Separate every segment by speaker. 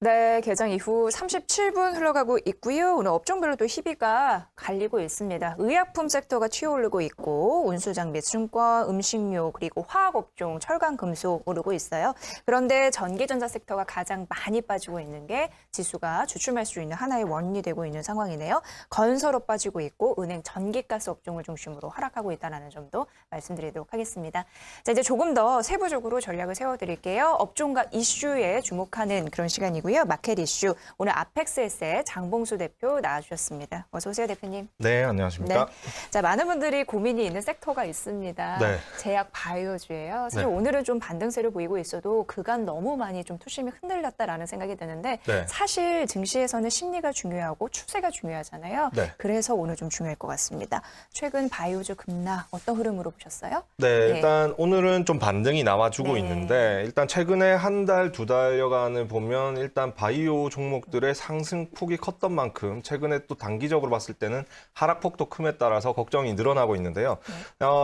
Speaker 1: 네, 개장 이후 37분 흘러가고 있고요. 오늘 업종별로 또 희비가 갈리고 있습니다. 의약품 섹터가 튀어오르고 있고 운수장비, 증권, 음식료, 그리고 화학업종, 철강, 금속 오르고 있어요. 그런데 전기전자 섹터가 가장 많이 빠지고 있는 게 지수가 주춤할 수 있는 하나의 원인이 되고 있는 상황이네요. 건설업 빠지고 있고 은행, 전기가스 업종을 중심으로 하락하고 있다는 점도 말씀드리도록 하겠습니다. 자, 이제 조금 더 세부적으로 전략을 세워드릴게요. 업종과 이슈에 주목하는 그런 시간이고요. 마켓 이슈. 오늘 아펙스에셋 장봉수 대표 나와주셨습니다. 어서 오세요, 대표님.
Speaker 2: 네, 안녕하십니까.
Speaker 1: 네. 자, 많은 분들이 고민이 있는 섹터가 있습니다.
Speaker 2: 네.
Speaker 1: 제약 바이오주예요. 사실
Speaker 2: 네.
Speaker 1: 오늘은 좀 반등세를 보이고 있어도 그간 너무 많이 좀 투심이 흔들렸다라는 생각이 드는데
Speaker 2: 네.
Speaker 1: 사실 증시에서는 심리가 중요하고 추세가 중요하잖아요.
Speaker 2: 네.
Speaker 1: 그래서 오늘 좀 중요할 것 같습니다. 최근 바이오주 급락 어떤 흐름으로 보셨어요?
Speaker 2: 네, 일단 오늘은 좀 반등이 나와주고
Speaker 1: 네.
Speaker 2: 있는데 일단 최근에 한 달, 두 달여간을 보면 일단 바이오 종목들의 상승폭이 컸던 만큼 최근에 또 단기적으로 봤을 때는 하락폭도 큼에 따라서 걱정이 늘어나고 있는데요.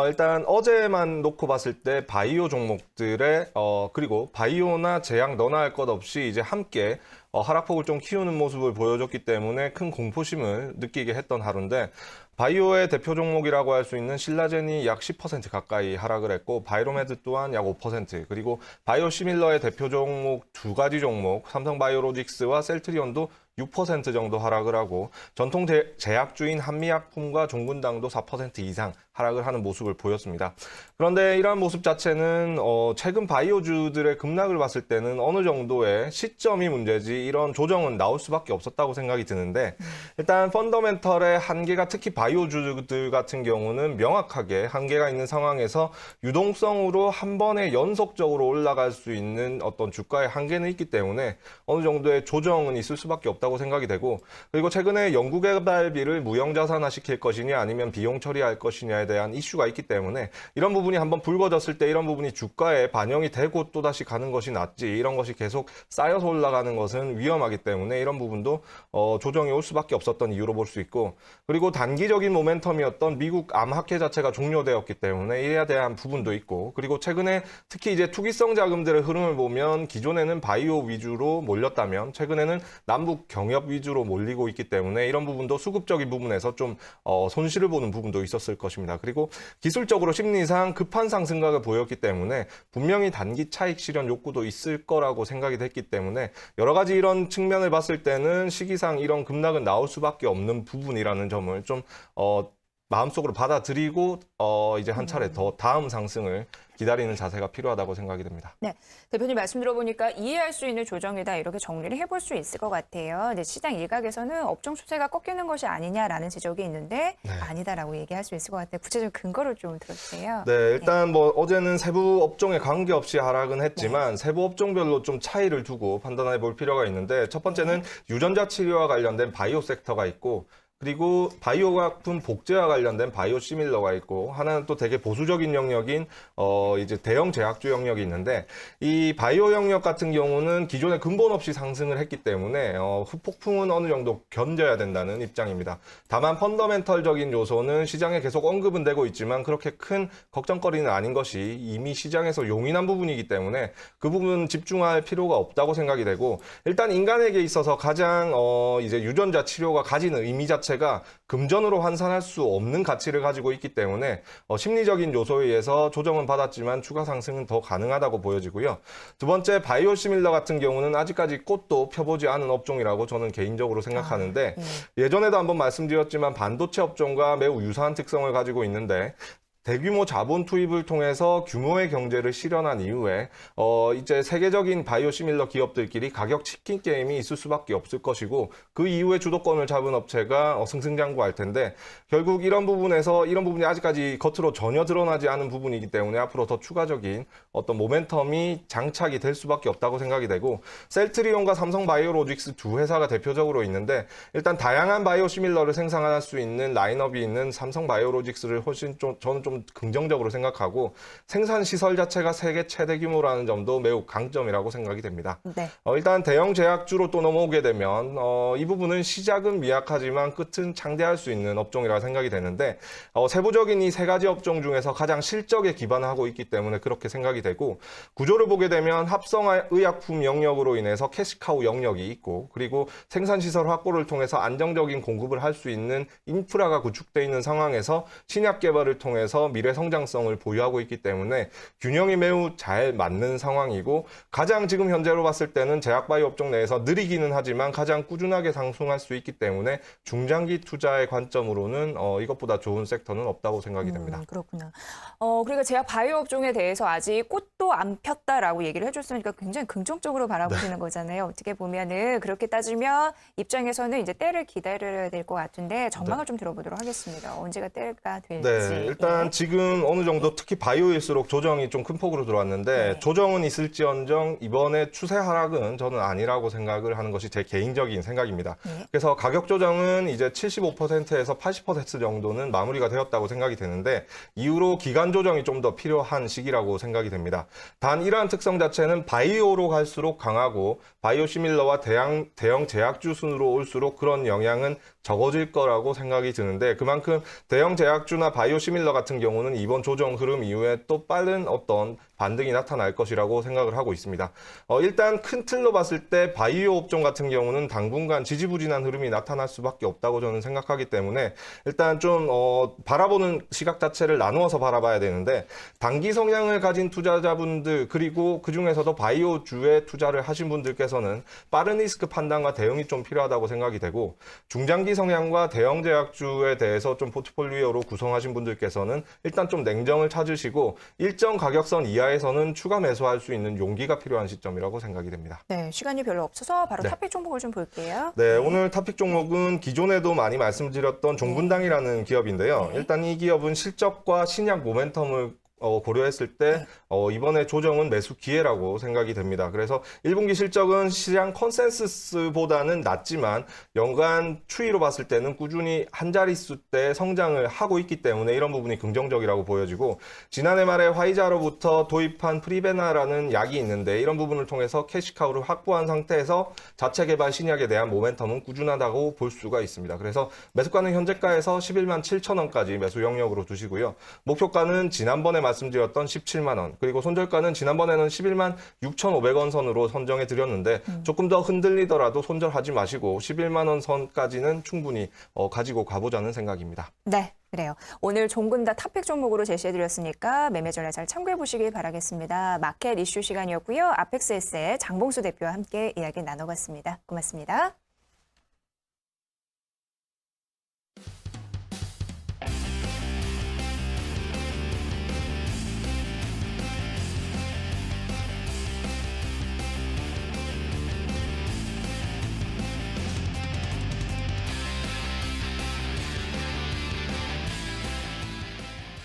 Speaker 2: 일단 어제만 놓고 봤을 때 바이오 종목들의 그리고 바이오나 제약 너나 할 것 없이 이제 함께 하락폭을 좀 키우는 모습을 보여줬기 때문에 큰 공포심을 느끼게 했던 하루인데 바이오의 대표 종목이라고 할 수 있는 신라젠이 약 10% 가까이 하락을 했고 바이로메드 또한 약 5% 그리고 바이오시밀러의 대표 종목 두 가지 종목 삼성바이오로직스와 셀트리온도 6% 정도 하락을 하고 전통 제약주인 한미약품과 종근당도 4% 이상 하락을 하는 모습을 보였습니다. 그런데 이러한 모습 자체는 최근 바이오주들의 급락을 봤을 때는 어느 정도의 시점이 문제지 이런 조정은 나올 수밖에 없었다고 생각이 드는데 일단 펀더멘털의 한계가 특히 바이오주들 같은 경우는 명확하게 한계가 있는 상황에서 유동성으로 한 번에 연속적으로 올라갈 수 있는 어떤 주가의 한계는 있기 때문에 어느 정도의 조정은 있을 수밖에 없다고 생각이 되고 그리고 최근에 연구개발비를 무형자산화 시킬 것이냐 아니면 비용 처리할 것이냐에 대한 이슈가 있기 때문에 이런 부분이 한번 불거졌을 때 이런 부분이 주가에 반영이 되고 또다시 가는 것이 낫지 이런 것이 계속 쌓여서 올라가는 것은 위험하기 때문에 이런 부분도 조정이 올 수밖에 없었던 이유로 볼 수 있고 그리고 단기적인 모멘텀이었던 미국 암 학회 자체가 종료되었기 때문에 이에 대한 부분도 있고 그리고 최근에 특히 이제 투기성 자금들의 흐름을 보면 기존에는 바이오 위주로 몰렸다면 최근에는 남북 경협 위주로 몰리고 있기 때문에 이런 부분도 수급적인 부분에서 좀 손실을 보는 부분도 있었을 것입니다. 그리고 기술적으로 심리상 급한 상승각을 보였기 때문에 분명히 단기 차익 실현 욕구도 있을 거라고 생각이 됐기 때문에 여러 가지 이런 측면을 봤을 때는 시기상 이런 급락은 나올 수밖에 없는 부분이라는 점을 좀 마음속으로 받아들이고 이제 한 차례 더 다음 상승을 기다리는 자세가 필요하다고 생각이 됩니다.
Speaker 1: 네, 대표님 말씀 들어보니까 이해할 수 있는 조정이다 이렇게 정리를 해볼 수 있을 것 같아요. 근데 시장 일각에서는 업종 추세가 꺾이는 것이 아니냐라는 지적이 있는데
Speaker 2: 네.
Speaker 1: 아니다라고 얘기할 수 있을 것 같아요. 구체적인 근거를 좀 들어주세요.
Speaker 2: 네, 일단 뭐 어제는 세부 업종에 관계없이 하락은 했지만 세부 업종별로 좀 차이를 두고 판단해 볼 필요가 있는데 첫 번째는 유전자 치료와 관련된 바이오 섹터가 있고 그리고 바이오약품 복제와 관련된 바이오시밀러가 있고 하나는 또 되게 보수적인 영역인 이제 대형 제약주 영역이 있는데 이 바이오 영역 같은 경우는 기존에 근본 없이 상승을 했기 때문에 후폭풍은 어느 정도 견뎌야 된다는 입장입니다. 다만 펀더멘털적인 요소는 시장에 계속 언급은 되고 있지만 그렇게 큰 걱정거리는 아닌 것이 이미 시장에서 용인한 부분이기 때문에 그 부분 집중할 필요가 없다고 생각이 되고 일단 인간에게 있어서 가장 이제 유전자 치료가 가지는 의미 자체가 금전으로 환산할 수 없는 가치를 가지고 있기 때문에 심리적인 요소에 의해서 조정은 받았지만 추가 상승은 더 가능하다고 보여지고요. 두 번째 바이오시밀러 같은 경우는 아직까지 꽃도 펴보지 않은 업종이라고 저는 개인적으로 생각하는데 예전에도 한번 말씀드렸지만 반도체 업종과 매우 유사한 특성을 가지고 있는데 대규모 자본 투입을 통해서 규모의 경제를 실현한 이후에 이제 세계적인 바이오시밀러 기업들끼리 가격 치킨 게임이 있을 수밖에 없을 것이고 그 이후에 주도권을 잡은 업체가 승승장구할 텐데 결국 이런 부분이 아직까지 겉으로 전혀 드러나지 않은 부분이기 때문에 앞으로 더 추가적인 어떤 모멘텀이 장착이 될 수밖에 없다고 생각이 되고 셀트리온과 삼성바이오로직스 두 회사가 대표적으로 있는데 일단 다양한 바이오시밀러를 생산할 수 있는 라인업이 있는 삼성바이오로직스를 훨씬 저는 좀 좀 긍정적으로 생각하고 생산 시설 자체가 세계 최대 규모라는 점도 매우 강점이라고 생각이 됩니다.
Speaker 1: 네.
Speaker 2: 일단 대형 제약주로 또 넘어오게 되면 이 부분은 시작은 미약하지만 끝은 창대할 수 있는 업종이라 생각이 되는데 세부적인 이 세 가지 업종 중에서 가장 실적에 기반하고 있기 때문에 그렇게 생각이 되고 구조를 보게 되면 합성의약품 영역으로 인해서 캐시카우 영역이 있고 그리고 생산시설 확보를 통해서 안정적인 공급을 할 수 있는 인프라가 구축되어 있는 상황에서 신약 개발을 통해서 미래 성장성을 보유하고 있기 때문에 균형이 매우 잘 맞는 상황이고 가장 지금 현재로 봤을 때는 제약바이오 업종 내에서 느리기는 하지만 가장 꾸준하게 상승할 수 있기 때문에 중장기 투자의 관점으로는 이것보다 좋은 섹터는 없다고 생각이 됩니다.
Speaker 1: 그렇구나. 그리고 제약 바이오 업종에 대해서 아직 꽃도 안 폈다라고 얘기를 해줬으니까 굉장히 긍정적으로 바라보시는 거잖아요. 어떻게 보면은 그렇게 따지면 입장에서는 이제 때를 기다려야 될 것 같은데 전망을 좀 들어보도록 하겠습니다. 언제가 때가 될지.
Speaker 2: 네, 일단 지금 어느 정도 특히 바이오일수록 조정이 좀 큰 폭으로 들어왔는데
Speaker 1: 네.
Speaker 2: 조정은 있을지언정 이번에 추세 하락은 저는 아니라고 생각을 하는 것이 제 개인적인 생각입니다.
Speaker 1: 네.
Speaker 2: 그래서 가격 조정은 이제 75%에서 80% 정도는 마무리가 되었다고 생각이 되는데 이후로 기간 조정이 좀 더 필요한 시기라고 생각이 됩니다. 단 이러한 특성 자체는 바이오로 갈수록 강하고 바이오 시밀러와 대형 제약주 순으로 올수록 그런 영향은 적어질 거라고 생각이 드는데 그만큼 대형 제약주나 바이오 시밀러 같은 경우는 이번 조정 흐름 이후에 또 빠른 어떤 반등이 나타날 것이라고 생각을 하고 있습니다. 일단 큰 틀로 봤을 때 바이오 업종 같은 경우는 당분간 지지부진한 흐름이 나타날 수밖에 없다고 저는 생각하기 때문에 일단 좀 바라보는 시각 자체를 나누어서 바라봐야 되는데 단기 성향을 가진 투자자분들 그리고 그중에서도 바이오주에 투자를 하신 분들께서는 빠른 리스크 판단과 대응이 좀 필요하다고 생각이 되고 중장기 성향과 대형 제약주에 대해서 좀 포트폴리오로 구성하신 분들께서는 일단 좀 냉정을 찾으시고 일정 가격선 이하에서는 추가 매수할 수 있는 용기가 필요한 시점이라고 생각이 됩니다.
Speaker 1: 네, 시간이 별로 없어서 바로
Speaker 2: 네.
Speaker 1: 탑픽 종목을 좀 볼게요.
Speaker 2: 네, 오늘 탑픽 종목은 기존에도 많이 말씀드렸던 종분당이라는 기업인데요.
Speaker 1: 네.
Speaker 2: 일단 이 기업은 실적과 신약 모멘텀을 고려했을 때 이번에 조정은 매수 기회라고 생각이 됩니다. 그래서 1분기 실적은 시장 컨센서스보다는 낮지만 연간 추이로 봤을 때는 꾸준히 한 자릿수대 성장을 하고 있기 때문에 이런 부분이 긍정적이라고 보여지고 지난해 말에 화이자로부터 도입한 프리베나라는 약이 있는데 이런 부분을 통해서 캐시카우를 확보한 상태에서 자체 개발 신약에 대한 모멘텀은 꾸준하다고 볼 수가 있습니다. 그래서 매수가는 현재가에서 11만 7천 원까지 매수 영역으로 두시고요. 목표가는 지난번에 말씀드렸던 17만 원 그리고 손절가는 지난번에는 11만 6,500원 선으로 선정해 드렸는데 조금 더 흔들리더라도 손절하지 마시고 11만 원 선까지는 충분히 가지고 가보자는 생각입니다.
Speaker 1: 네, 그래요. 오늘 종근다 탑픽 종목으로 제시해드렸으니까 매매 전략 잘 참고해 보시길 바라겠습니다. 마켓 이슈 시간이었고요. 아펙스에셋 장봉수 대표와 함께 이야기 나눠봤습니다. 고맙습니다.